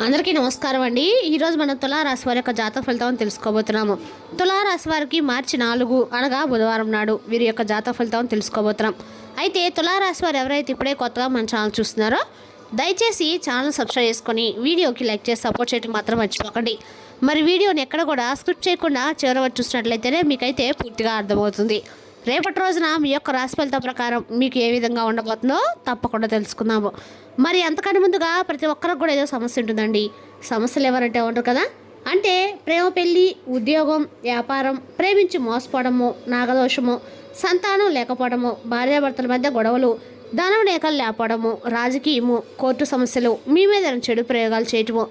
అందరికీ నమస్కారం అండి. ఈరోజు మనం తులారాశి వారి యొక్క జాతక ఫలితాలను తెలుసుకోబోతున్నాము. తులారాశి వారికి మార్చి 4 అనగా బుధవారం నాడు వీరి యొక్క జాతక ఫలితాలను తెలుసుకోబోతున్నాం. అయితే తులారాశి వారు ఎవరైతే ఇప్పుడే కొత్తగా మన ఛానల్ చూస్తున్నారో దయచేసి ఛానల్ సబ్స్క్రైబ్ చేసుకొని వీడియోకి లైక్ చేసి సపోర్ట్ చేయడం మాత్రం మర్చిపోకండి. మరి వీడియోని ఎక్కడ కూడా స్కిప్ చేయకుండా చివరి వరకు చూసినట్లయితేనే మీకైతే పూర్తిగా అర్థమవుతుంది. రేపటి రోజున మీ యొక్క రాశి ఫలితం ప్రకారం మీకు ఏ విధంగా ఉండబోతుందో తప్పకుండా తెలుసుకుందాము. మరి అంతకన్నా ముందుగా ప్రతి ఒక్కరికి కూడా ఏదో సమస్య ఉంటుందండి. సమస్యలు ఎవరంటే ఉంటారు కదా, అంటే ప్రేమ, పెళ్ళి, ఉద్యోగం, వ్యాపారం, ప్రేమించి మోసపోవడము, నాగదోషము, సంతానం లేకపోవడము, భార్యాభర్తల మధ్య గొడవలు, ధనం లేఖలు లేకపోవడము, రాజకీయము, కోర్టు సమస్యలు, మీ మీద చెడు ప్రయోగాలు చేయటము,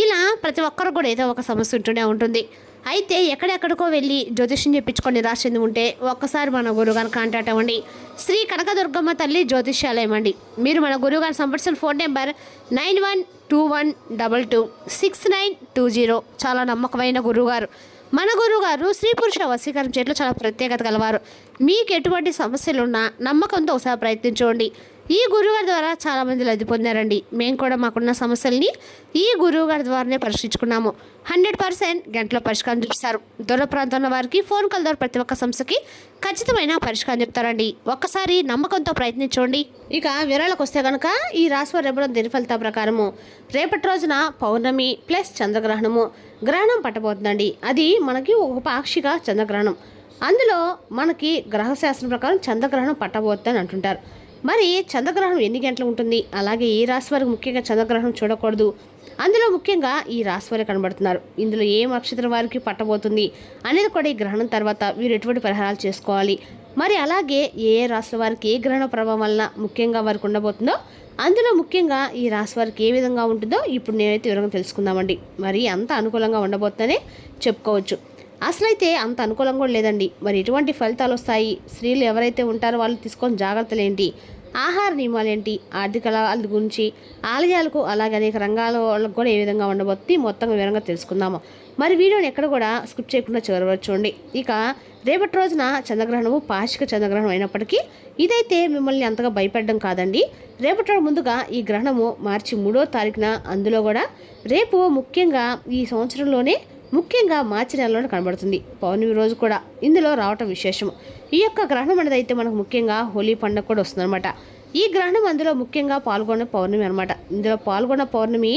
ఇలా ప్రతి ఒక్కరు కూడా ఏదో ఒక సమస్య ఉంటూనే ఉంటుంది. అయితే ఎక్కడెక్కడికో వెళ్ళి జ్యోతిష్యం చెప్పించుకొని నిరాశ చెంది ఉంటే ఒక్కసారి మన గురువుగారిని కాంటాక్ట్ అవ్వండి. శ్రీ కనకదుర్గమ్మ తల్లి జ్యోతిష్యాలయం అండి. మీరు మన గురువుగారిని సంప్రదించిన ఫోన్ నెంబర్ 9121226920. చాలా నమ్మకమైన గురువుగారు. మన గురువుగారు స్త్రీ పురుష వశీకరణ చేయట్లో చాలా ప్రత్యేకత గలవారు. మీకు ఎటువంటి సమస్యలున్నా నమ్మకంతో ఒకసారి ప్రయత్నించండి. ఈ గురువుగారి ద్వారా చాలామంది లబ్ధి పొందారండి. మేము కూడా మాకున్న సమస్యల్ని ఈ గురువుగారి ద్వారానే పరిష్కరించుకున్నాము. 100% గంటలో పరిష్కారం చూపిస్తారు. దూర ప్రాంతంలో వారికి ఫోన్ కాల్ ద్వారా ప్రతి ఒక్క సమస్యకి ఖచ్చితమైన పరిష్కారం చెప్తారండి. ఒక్కసారి నమ్మకంతో ప్రయత్నించండి. ఇక వివరాలకు వస్తే కనుక ఈ రాశివారి రేపటి దిన ఫలితాల ప్రకారము రేపటి రోజున పౌర్ణమి ప్లస్ చంద్రగ్రహణము గ్రహణం పట్టబోతుందండి. అది మనకి ఒక పాక్షిక చంద్రగ్రహణం. అందులో మనకి గ్రహశాస్త్రం ప్రకారం చంద్రగ్రహణం పట్టబోతుందని అంటుంటారు. మరి చంద్రగ్రహణం ఎన్ని గంటలు ఉంటుంది, అలాగే ఈ రాశి వారికి ముఖ్యంగా చంద్రగ్రహణం చూడకూడదు, అందులో ముఖ్యంగా ఈ రాశి వారికి కనబడుతున్నారు, ఇందులో ఏ నక్షత్రం వారికి పట్టబోతుంది అనేది కూడా ఈ గ్రహణం తర్వాత వీరు ఎటువంటి పరిహారాలు చేసుకోవాలి, మరి అలాగే ఏ రాశుల వారికి ఏ గ్రహణ ప్రభావం వలన ముఖ్యంగా వారికి ఉండబోతుందో, అందులో ముఖ్యంగా ఈ రాశి వారికి ఏ విధంగా ఉంటుందో ఇప్పుడు నేనైతే వివరంగా తెలుసుకుందామండి. మరి అంత అనుకూలంగా ఉండబోతుందనే చెప్పుకోవచ్చు. అసలైతే అంత అనుకూలంగా కూడా లేదండి. మరి ఎటువంటి ఫలితాలు వస్తాయి, స్త్రీలు ఎవరైతే ఉంటారో వాళ్ళు తీసుకొని జాగ్రత్తలు ఏంటి, ఆహార నియమాలు ఏంటి, ఆర్థిక లాభాల గురించి, ఆలయాలకు అలాగే అనేక రంగాల వాళ్ళకు కూడా ఏ విధంగా ఉండబోతుంది మొత్తం వివరంగా తెలుసుకుందాము. మరి వీడియోని ఎక్కడ కూడా స్కిప్ చేయకుండా చివరి చూడండి. ఇక రేపటి రోజున చంద్రగ్రహణము పాక్షిక చంద్రగ్రహణం అయినప్పటికీ ఇదైతే మిమ్మల్ని అంతగా భయపడడం కాదండి. రేపటి రోజు ముందుగా ఈ గ్రహణము మార్చి 3వ తారీఖున, అందులో కూడా రేపు ముఖ్యంగా ఈ సంవత్సరంలోనే ముఖ్యంగా మార్చి నెలలోనే కనబడుతుంది. పౌర్ణమి రోజు కూడా ఇందులో రావటం విశేషము. ఈ యొక్క గ్రహణం అనేది అయితే మనకు ముఖ్యంగా హోలీ పండుగ కూడా వస్తుందన్నమాట. ఈ గ్రహణం అందులో ముఖ్యంగా పాల్గొన్న పౌర్ణమి అనమాట. ఇందులో పాల్గొన్న పౌర్ణమి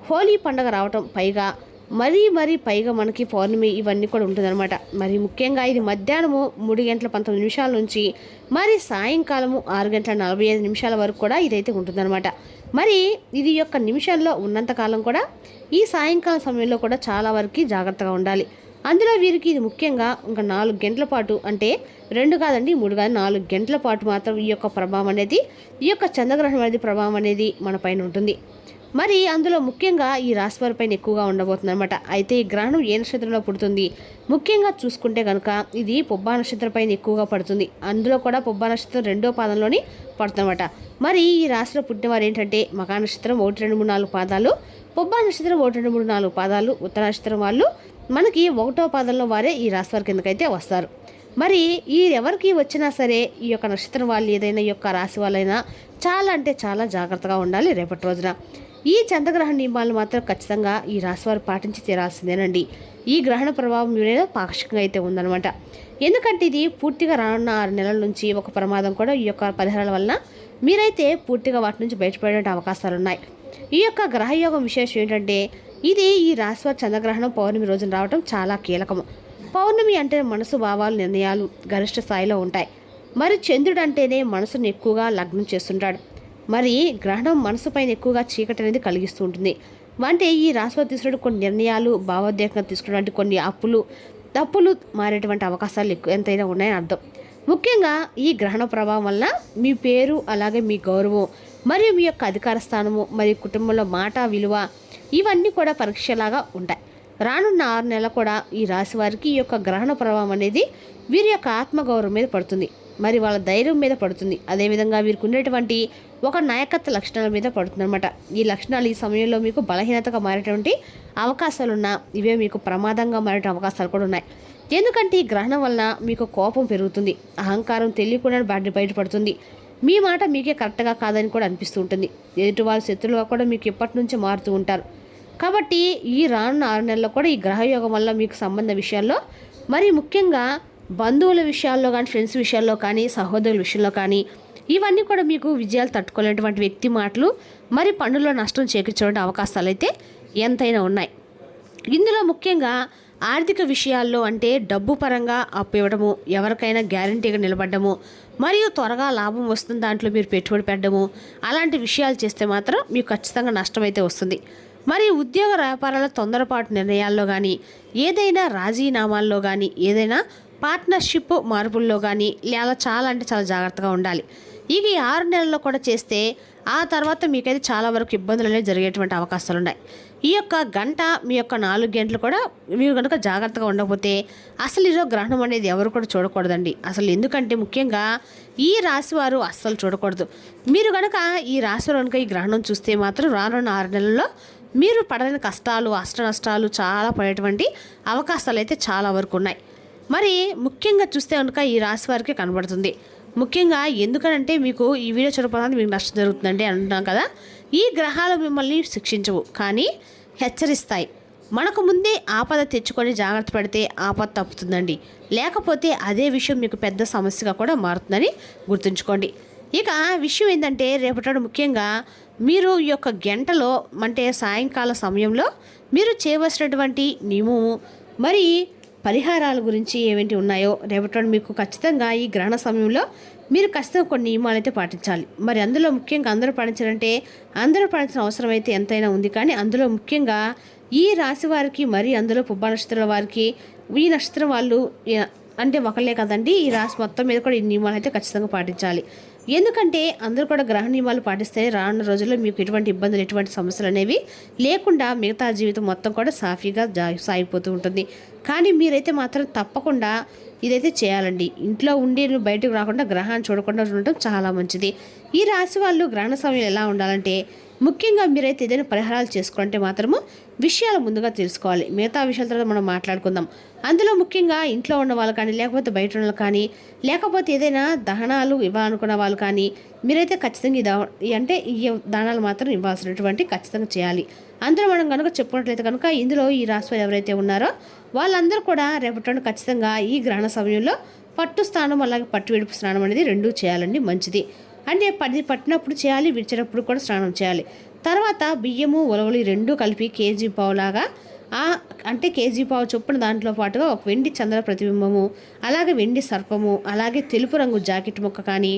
హోలీ పండుగ రావటం, పైగా మరీ పైగా మనకి పౌర్ణమి ఇవన్నీ కూడా ఉంటుందన్నమాట. మరి ముఖ్యంగా ఇది మధ్యాహ్నము 3:19 నుంచి మరి సాయంకాలము 6:45 వరకు కూడా ఇదైతే ఉంటుందన్నమాట. మరి ఇది యొక్క నిమిషాల్లో ఉన్నంతకాలం కూడా ఈ సాయంకాలం సమయంలో కూడా చాలా వరకు జాగ్రత్తగా ఉండాలి. అందులో వీరికి ఇది ముఖ్యంగా ఇంకా 4 గంటల పాటు, అంటే 2 కాదండి 3 కాదు 4 గంటల పాటు మాత్రం ఈ యొక్క ప్రభావం అనేది, ఈ యొక్క చంద్రగ్రహణం అనేది ప్రభావం అనేది మన పైన ఉంటుంది. మరి అందులో ముఖ్యంగా ఈ రాశి వారి పైన ఎక్కువగా ఉండబోతుంది అనమాట. అయితే ఈ గ్రహణం ఏ నక్షత్రంలో పుడుతుంది, ముఖ్యంగా చూసుకుంటే కనుక ఇది పుబ్బా నక్షత్రం పైన ఎక్కువగా పడుతుంది. అందులో కూడా పుబ్బా నక్షత్రం 2వ పాదంలోని పడుతుందన్నమాట. మరి ఈ రాశిలో పుట్టిన వారు ఏంటంటే మకా నక్షత్రం 1, 2, 3, 4 పాదాలు, పుబ్బా నక్షత్రం 1, 2, 3, 4 పాదాలు, ఉత్తర నక్షత్రం వాళ్ళు మనకి 1వ పాదంలో వారే ఈ రాశి వారి కిందకైతే వస్తారు. మరి ఈ ఎవరికి వచ్చినా సరే ఈ యొక్క నక్షత్రం వాళ్ళు ఏదైనా ఈ యొక్క రాశి వాళ్ళైనా చాలా అంటే చాలా జాగ్రత్తగా ఉండాలి రేపటి రోజున. ఈ చంద్రగ్రహణ నియమాలు మాత్రం ఖచ్చితంగా ఈ రాశివారు పాటించి తీరాల్సిందేనండి. ఈ గ్రహణ ప్రభావం మీద పాక్షికంగా అయితే ఉందన్నమాట. ఎందుకంటే ఇది పూర్తిగా రానున్న 6 నెలల నుంచి ఒక ప్రమాదం కూడా ఈ యొక్క పరిహారాల వలన మీరైతే పూర్తిగా వాటి నుంచి బయటపడే అవకాశాలు ఉన్నాయి. ఈ యొక్క గ్రహయోగం విశేషం ఏంటంటే ఇది ఈ రాశివారి చంద్రగ్రహణం పౌర్ణమి రోజున రావడం చాలా కీలకము. పౌర్ణమి అంటే మనసు భావాలు నిర్ణయాలు గరిష్ట స్థాయిలో ఉంటాయి. మరి చంద్రుడు అంటేనే మనసును ఎక్కువగా లగ్నం చేస్తుంటాడు. మరి గ్రహణం మనసు పైన ఎక్కువగా చీకటి అనేది కలిగిస్తూ ఉంటుంది. అంటే ఈ రాశివారు తీసుకునే కొన్ని నిర్ణయాలు, భావోద్వేగంగా తీసుకున్నటువంటి కొన్ని తప్పులు మారేటువంటి అవకాశాలు ఎంతైనా ఉన్నాయని అర్థం. ముఖ్యంగా ఈ గ్రహణ ప్రభావం వల్ల మీ పేరు, అలాగే మీ గౌరవం, మరియు మీ యొక్క అధికార స్థానము, మరియు కుటుంబంలో మాట విలువ ఇవన్నీ కూడా పరీక్షలాగా ఉంటాయి. రానున్న 6 నెలలు కూడా ఈ రాశి వారికి ఈ యొక్క గ్రహణ ప్రభావం అనేది వీరి యొక్క ఆత్మగౌరవం మీద పడుతుంది. మరి వాళ్ళ ధైర్యం మీద పడుతుంది. అదేవిధంగా వీరికి ఉండేటువంటి ఒక నాయకత్వ లక్షణాల మీద పడుతుందన్నమాట. ఈ లక్షణాలు ఈ సమయంలో మీకు బలహీనతగా మారేటువంటి అవకాశాలున్నా, ఇవే మీకు ప్రమాదంగా మారే అవకాశాలు కూడా ఉన్నాయి. ఎందుకంటే ఈ గ్రహణం వలన మీకు కోపం పెరుగుతుంది, అహంకారం తెలియకుండా బయటపడుతుంది. మీ మాట మీకే కరెక్ట్గా కాదని కూడా అనిపిస్తూ ఉంటుంది. ఎదుటి వాళ్ళ శత్రువులుగా కూడా మీకు ఎప్పటి నుంచో మారుతూ ఉంటారు. కాబట్టి ఈ రానున్న 6 నెలల్లో కూడా ఈ గ్రహయోగం వల్ల మీకు సంబంధ విషయాల్లో మరి ముఖ్యంగా బంధువుల విషయాల్లో కానీ, ఫ్రెండ్స్ విషయాల్లో కానీ, సహోదరుల విషయంలో కానీ ఇవన్నీ కూడా మీకు విజయాలు తట్టుకోలేనటువంటి వ్యక్తి మాటలు మరి పనుల్లో నష్టం చేకూర్చేటువంటి అవకాశాలు అయితే ఎంతైనా ఉన్నాయి. ఇందులో ముఖ్యంగా ఆర్థిక విషయాల్లో అంటే డబ్బు పరంగా అప్పు ఇవ్వడము, ఎవరికైనా గ్యారంటీగా నిలబడ్డము, మరియు త్వరగా లాభం వస్తుంది దాంట్లో మీరు పెట్టుబడి పెట్టడము, అలాంటి విషయాలు చేస్తే మాత్రం మీకు ఖచ్చితంగా నష్టం అయితే వస్తుంది. మరి ఉద్యోగ వ్యాపారాల తొందరపాటు నిర్ణయాల్లో కానీ, ఏదైనా రాజీనామాల్లో కానీ, ఏదైనా పార్ట్నర్షిప్ మార్పుల్లో కానీ లేదా చాలా అంటే చాలా జాగ్రత్తగా ఉండాలి. ఇక ఈ 6 నెలల్లో కూడా చేస్తే ఆ తర్వాత మీకైతే చాలా వరకు ఇబ్బందులు అనేవి జరిగేటువంటి అవకాశాలు ఉన్నాయి. ఈ యొక్క గంట మీ యొక్క 4 గంటలు కూడా మీరు కనుక జాగ్రత్తగా ఉండకపోతే అసలు ఈరోజు గ్రహణం అనేది ఎవరు కూడా చూడకూడదండి. అసలు ఎందుకంటే ముఖ్యంగా ఈ రాశివారు అస్సలు చూడకూడదు. మీరు కనుక ఈ రాశివారు కనుక ఈ గ్రహణం చూస్తే మాత్రం రానున్న 6 నెలల్లో మీరు పడలేని కష్టాలు, అష్ట నష్టాలు చాలా పడేటువంటి అవకాశాలు అయితే చాలా వరకు ఉన్నాయి. మరి ముఖ్యంగా చూస్తే కనుక ఈ రాశి వారికి కనబడుతుంది. ముఖ్యంగా ఎందుకనంటే మీకు ఈ వీడియో చూడకపోతే మీకు నష్టం జరుగుతుందండి అంటున్నాం కదా. ఈ గ్రహాలు మిమ్మల్ని శిక్షించవు కానీ హెచ్చరిస్తాయి. మనకు ముందే ఆపద తెచ్చుకొని జాగ్రత్త పడితే ఆపద తప్పుతుందండి, లేకపోతే అదే విషయం మీకు పెద్ద సమస్యగా కూడా మారుతుందని గుర్తుంచుకోండి. ఇక విషయం ఏంటంటే రేపటి ముఖ్యంగా మీరు ఈ యొక్క గంటలో అంటే సాయంకాల సమయంలో మీరు చేయవలసినటువంటి నియమము మరి పరిహారాల గురించి ఏమిటి ఉన్నాయో రేపటి మీకు ఖచ్చితంగా ఈ గ్రహణ సమయంలో మీరు ఖచ్చితంగా కొన్ని నియమాలు అయితే పాటించాలి. మరి అందులో ముఖ్యంగా అందరూ పాటించాలంటే అందరూ పాటించిన అవసరం అయితే ఎంతైనా ఉంది. కానీ అందులో ముఖ్యంగా ఈ రాశి వారికి మరి అందులో పుబ్బ నక్షత్రాల వారికి ఈ నక్షత్రం వాళ్ళు అంటే ఒకళ్ళే కదండి, ఈ రాశి మొత్తం మీద కూడా ఈ నియమాలు అయితే ఖచ్చితంగా పాటించాలి. ఎందుకంటే అందరూ కూడా గ్రహ నియమాలు పాటిస్తే రానున్న రోజుల్లో మీకు ఎటువంటి ఇబ్బందులు, ఎటువంటి సమస్యలు అనేవి లేకుండా మిగతా జీవితం మొత్తం కూడా సాఫీగా సాగిపోతూ ఉంటుంది. కానీ మీరైతే మాత్రం తప్పకుండా ఇదైతే చేయాలండి. ఇంట్లో ఉండి బయటకు రాకుండా గ్రహాన్ని చూడకుండా ఉండటం చాలా మంచిది. ఈ రాశి వాళ్ళు గ్రహణ సమయం ఎలా ఉండాలంటే ముఖ్యంగా మీరైతే ఏదైనా పరిహారాలు చేసుకుంటే మాత్రము విషయాలు ముందుగా తెలుసుకోవాలి. మిగతా విషయాల తర్వాత మనం మాట్లాడుకుందాం. అందులో ముఖ్యంగా ఇంట్లో ఉన్న వాళ్ళు కానీ, లేకపోతే బయట ఉన్న వాళ్ళు కానీ, లేకపోతే ఏదైనా దహనాలు ఇవ్వాలనుకున్న వాళ్ళు కానీ మీరైతే ఖచ్చితంగా అంటే ఈ దానాలు మాత్రం ఇవ్వాల్సినటువంటి ఖచ్చితంగా చేయాలి. అందులో మనం కనుక చెప్పుకున్నట్లయితే కనుక ఇందులో ఈ రాశి ఎవరైతే ఉన్నారో వాళ్ళందరూ కూడా రేపటి ఖచ్చితంగా ఈ గ్రహణ సమయంలో పట్టు స్నానం అలాగే పట్టు విడుపు స్నానం అనేది 2 చేయాలండి, మంచిది. అంటే పట్టినప్పుడు చేయాలి, విడిచేటప్పుడు కూడా స్నానం చేయాలి. తర్వాత బియ్యము ఉలవలు 2 కలిపి కేజీ పావులాగా అంటే కేజీ పావు చొప్పున దాంట్లో పాటుగా ఒక వెండి చంద్ర ప్రతిబింబము, అలాగే వెండి సర్పము, అలాగే తెలుపు రంగు జాకెట్ ముక్క కానీ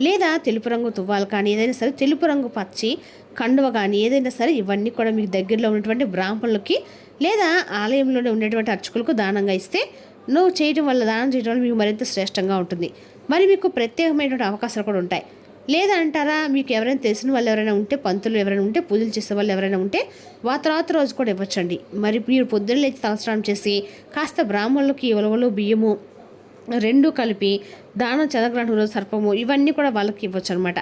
లేదా తెలుపు రంగు తువ్వాలు కానీ ఏదైనా సరే తెలుపు రంగు పచ్చి కండువ కానీ ఏదైనా సరే ఇవన్నీ కూడా మీకు దగ్గరలో ఉన్నటువంటి బ్రాహ్మణులకి లేదా ఆలయంలోనే ఉండేటువంటి అర్చకులకు దానంగా ఇస్తే దానం చేయడం వల్ల మీకు మరింత శ్రేష్టంగా ఉంటుంది. మరి మీకు ప్రత్యేకమైనటువంటి అవకాశాలు కూడా ఉంటాయి. లేదంటారా మీకు ఎవరైనా తెలిసిన వాళ్ళు ఎవరైనా ఉంటే, పంతులు ఎవరైనా ఉంటే, పూజలు చేసే వాళ్ళు ఎవరైనా ఉంటే తర్వాత రోజు కూడా ఇవ్వచ్చండి. మరి మీరు పొద్దున్న లేచి తలస్నానం చేసి కాస్త బ్రాహ్మణులకి ఉలవలు బియ్యము 2 కలిపి దానం చంద్రగ్రహణం రోజు సర్పము ఇవన్నీ కూడా వాళ్ళకి ఇవ్వచ్చు అనమాట.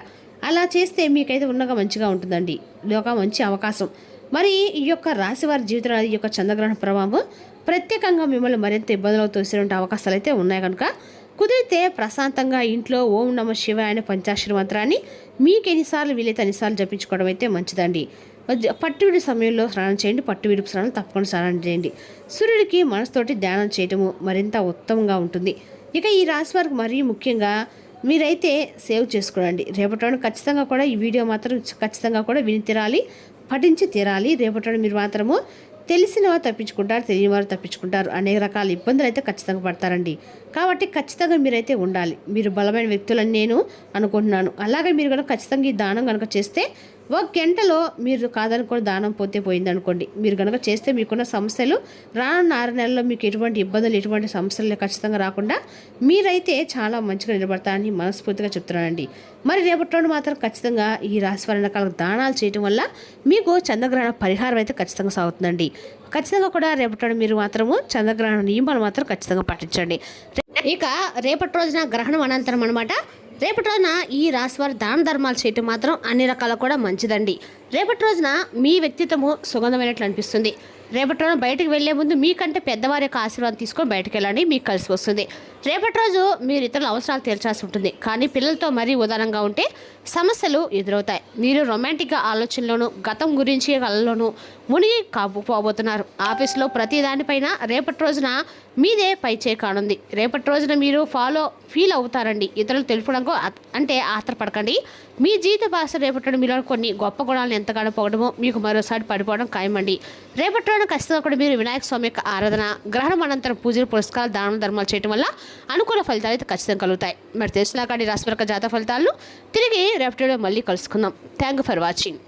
అలా చేస్తే మీకైతే ఉండగా మంచిగా ఉంటుందండి. ఇది ఒక మంచి అవకాశం. మరి ఈ యొక్క రాశివారి జీవితంలో ఈ యొక్క చంద్రగ్రహణ ప్రభావం ప్రత్యేకంగా మిమ్మల్ని మరింత ఇబ్బందులు తోసేటువంటి అవకాశాలు అయితే ఉన్నాయి. కనుక కుదిరితే ప్రశాంతంగా ఇంట్లో ఓం నమ శివాయ అనే పంచాక్షరి మంత్రాన్ని మీకు ఎన్నిసార్లు వీలైతే అన్నిసార్లు జపించుకోవడం అయితే మంచిదండి. పట్టు విడి సమయంలో స్నానం చేయండి, పట్టు విడుపు స్నానం తప్పకుండా స్నానం చేయండి. సూర్యుడికి మనసుతోటి ధ్యానం చేయటము మరింత ఉత్తమంగా ఉంటుంది. ఇక ఈ రాశి వారికి మరీ ముఖ్యంగా మీరైతే సేవ్ చేసుకోండి. రేపటి ఖచ్చితంగా కూడా ఈ వీడియో మాత్రం ఖచ్చితంగా కూడా విని తీరాలి, పఠించి తీరాలి. రేపటి మీరు మాత్రము తెలిసిన వారు తప్పించుకుంటారు, తెలియని వారు తప్పించుకుంటారు. అనేక రకాల ఇబ్బందులు అయితే ఖచ్చితంగా పడతారండి. కాబట్టి ఖచ్చితంగా మీరైతే ఉండాలి. మీరు బలమైన వ్యక్తులని నేను అనుకుంటున్నాను. అలాగే మీరు కనుక ఖచ్చితంగా ఈ దానం కనుక చేస్తే 1 గంటలో మీరు కాదనుకోని దానం పోతే పోయింది అనుకోండి. మీరు కనుక చేస్తే మీకున్న సమస్యలు రానున్న 6 నెలల్లో మీకు ఎటువంటి ఇబ్బందులు, ఎటువంటి సమస్యలు ఖచ్చితంగా రాకుండా మీరైతే చాలా మంచిగా నిలబడతారని మనస్ఫూర్తిగా చెప్తున్నానండి. మరి రేపటి మాత్రం ఖచ్చితంగా ఈ రాశి వారి రకాల దానాలు చేయడం వల్ల మీకు చంద్రగ్రహణ పరిహారం అయితే ఖచ్చితంగా సాగుతుందండి. ఖచ్చితంగా కూడా రేపటి మీరు మాత్రము చంద్రగ్రహణ నియమాలు మాత్రం ఖచ్చితంగా పాటించండి. ఇక రేపటి రోజున గ్రహణం అనంతరం అనమాట రేపటి రోజున ఈ రాశి వారి దాన ధర్మాలు చేయటం మాత్రం అన్ని రకాల కూడా మంచిదండి. రేపటి రోజున మీ వ్యక్తిత్వము సుగంధమైనట్లు అనిపిస్తుంది. రేపటి రోజున బయటకు వెళ్లే ముందు మీకంటే పెద్దవారి యొక్క ఆశీర్వాదం తీసుకొని బయటకు వెళ్ళండి, మీకు కలిసి వస్తుంది. రేపటి రోజు మీరు ఇతరుల అవసరాలు తీర్చాల్సి ఉంటుంది, కానీ పిల్లలతో మరీ ఉదారంగా ఉంటే సమస్యలు ఎదురవుతాయి. మీరు రొమాంటిక్గా ఆలోచనలోనూ గతం గురించి కళ్ళలోనూ మునిగి పోబోతున్నారు. ఆఫీస్లో ప్రతి దానిపైన రేపటి రోజున మీదే పైచేయి కానుంది. రేపటి రోజున మీరు ఫీల్ అవుతారండి. ఇతరులు తెలుపడానికి అంటే ఆత్రపడకండి. మీ జీవిత భాష రేపటి మీలో కొన్ని గొప్ప గుణాలను ఎంతగానో పొగడమో మీకు మరోసారి పడిపోవడం ఖాయమండి. రేపటి రోజున ఖచ్చితంగా కూడా మీరు వినాయక స్వామి యొక్క ఆరాధన, గ్రహణం అనంతరం పూజలు, పురస్కారాలు, దాన ధర్మాలు చేయడం వల్ల అనుకూల ఫలితాలు అయితే ఖచ్చితంగా కలుగుతాయి. మరి తెలిసినా కానీ రాశిపరక జాతక ఫలితాలను తిరిగి రేపటి మళ్ళీ కలుసుకుందాం. Thank you for watching.